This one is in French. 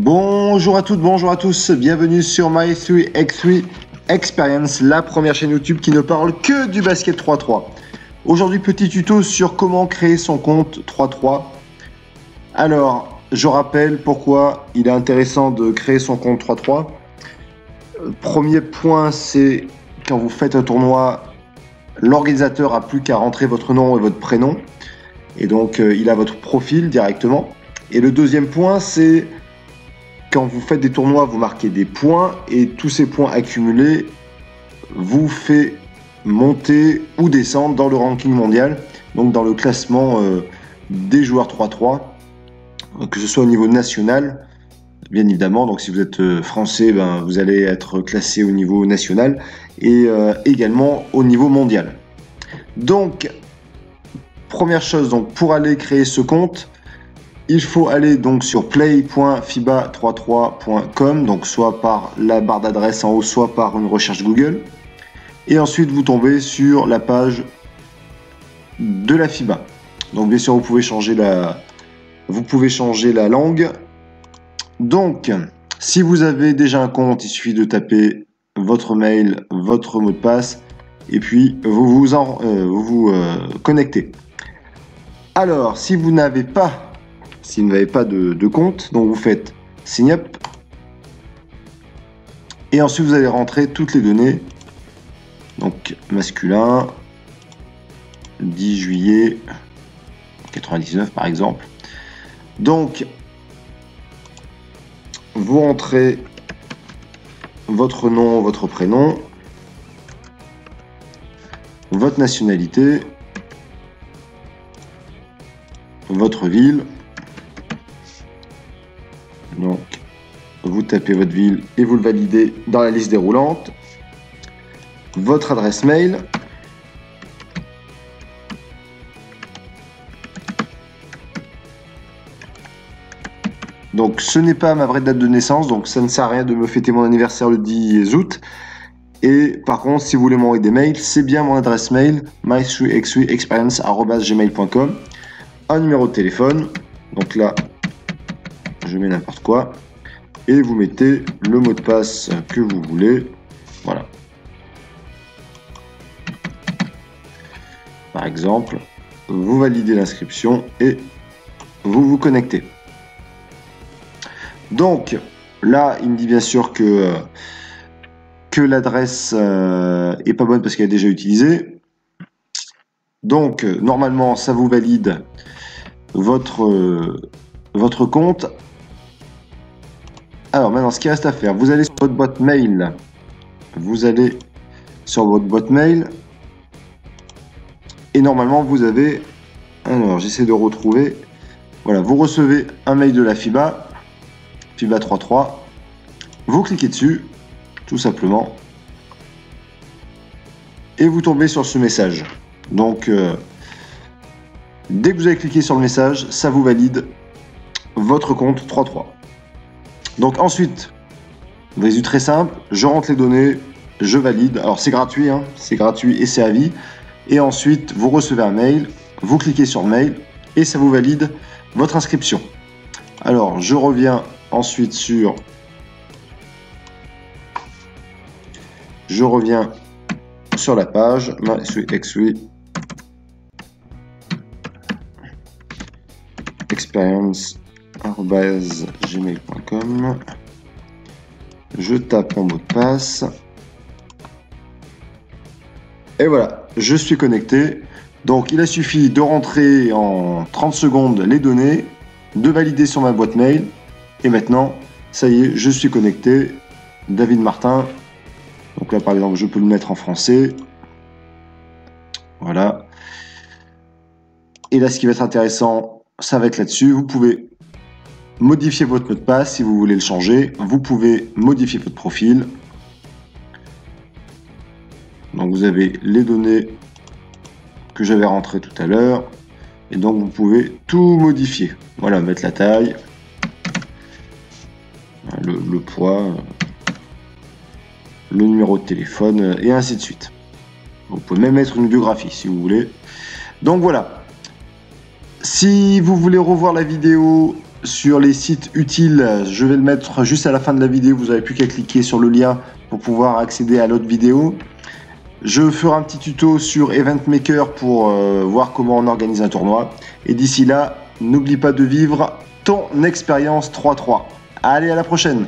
Bonjour à toutes, bonjour à tous, bienvenue sur My3x3 Experience, la première chaîne YouTube qui ne parle que du basket 3-3. Aujourd'hui, petit tuto sur comment créer son compte 3-3. Alors, je rappelle pourquoi il est intéressant de créer son compte 3-3. Premier point, c'est quand vous faites un tournoi, l'organisateur n'a plus qu'à rentrer votre nom et votre prénom. Et donc, il a votre profil directement. Et le deuxième point, c'est quand vous faites des tournois, vous marquez des points et tous ces points accumulés vous fait monter ou descendre dans le ranking mondial, donc dans le classement des joueurs 3-3, que ce soit au niveau national, bien évidemment. Donc si vous êtes français, vous allez être classé au niveau national et également au niveau mondial. Donc, première chose, donc pour aller créer ce compte, il faut aller donc sur play.fiba33.com, donc soit par la barre d'adresse en haut, soit par une recherche Google. Et ensuite, vous tombez sur la page de la FIBA. Donc bien sûr, vous pouvez changer la langue. Donc, si vous avez déjà un compte, il suffit de taper votre mail, votre mot de passe, et puis vous vous connectez. Alors, si vous n'avez pas de compte, donc vous faites sign up et ensuite vous allez rentrer toutes les données, donc masculin 10 juillet 99 par exemple. Donc vous rentrez votre nom, votre prénom, votre nationalité, votre ville. Donc, vous tapez votre ville et vous le validez dans la liste déroulante. Votre adresse mail. Donc, ce n'est pas ma vraie date de naissance, donc ça ne sert à rien de me fêter mon anniversaire le 10 août. Et par contre, si vous voulez m'envoyer des mails, c'est bien mon adresse mail, my3x3experience@gmail.com. Un numéro de téléphone. Donc là, je mets n'importe quoi et vous mettez le mot de passe que vous voulez. Voilà. Par exemple, vous validez l'inscription et vous vous connectez. Donc là, il me dit bien sûr que l'adresse est pas bonne parce qu'elle est déjà utilisée. Donc normalement, ça vous valide votre compte. Alors maintenant, ce qu'il reste à faire, vous allez sur votre boîte mail. Et normalement, vous avez... Alors, j'essaie de retrouver. Voilà, vous recevez un mail de la FIBA 3-3. Vous cliquez dessus, tout simplement. Et vous tombez sur ce message. Donc, dès que vous avez cliqué sur le message, ça vous valide votre compte 3-3. Donc ensuite, résumé très simple, je rentre les données, je valide. Alors c'est gratuit, c'est gratuit et c'est à vie. Et ensuite, vous recevez un mail, vous cliquez sur le mail et ça vous valide votre inscription. Alors je reviens ensuite sur... la page My3x3 experience@gmail.com. Je tape mon mot de passe et voilà, je suis connecté. Donc il a suffi de rentrer en 30 secondes les données, de valider sur ma boîte mail et maintenant ça y est, je suis connecté. David Martin. Donc là par exemple, je peux le mettre en français. Voilà. Et là, ce qui va être intéressant, ça va être là-dessus. Vous pouvez modifier votre mot de passe si vous voulez le changer. Vous pouvez modifier votre profil. Donc vous avez les données que j'avais rentrées tout à l'heure. Et donc vous pouvez tout modifier. Voilà, mettre la taille, le poids, le numéro de téléphone et ainsi de suite. Vous pouvez même mettre une biographie si vous voulez. Donc voilà. Si vous voulez revoir la vidéo sur les sites utiles, je vais le mettre juste à la fin de la vidéo. Vous n'avez plus qu'à cliquer sur le lien pour pouvoir accéder à l'autre vidéo. Je ferai un petit tuto sur Event Maker pour voir comment on organise un tournoi. Et d'ici là, n'oublie pas de vivre ton expérience 3-3. Allez, à la prochaine!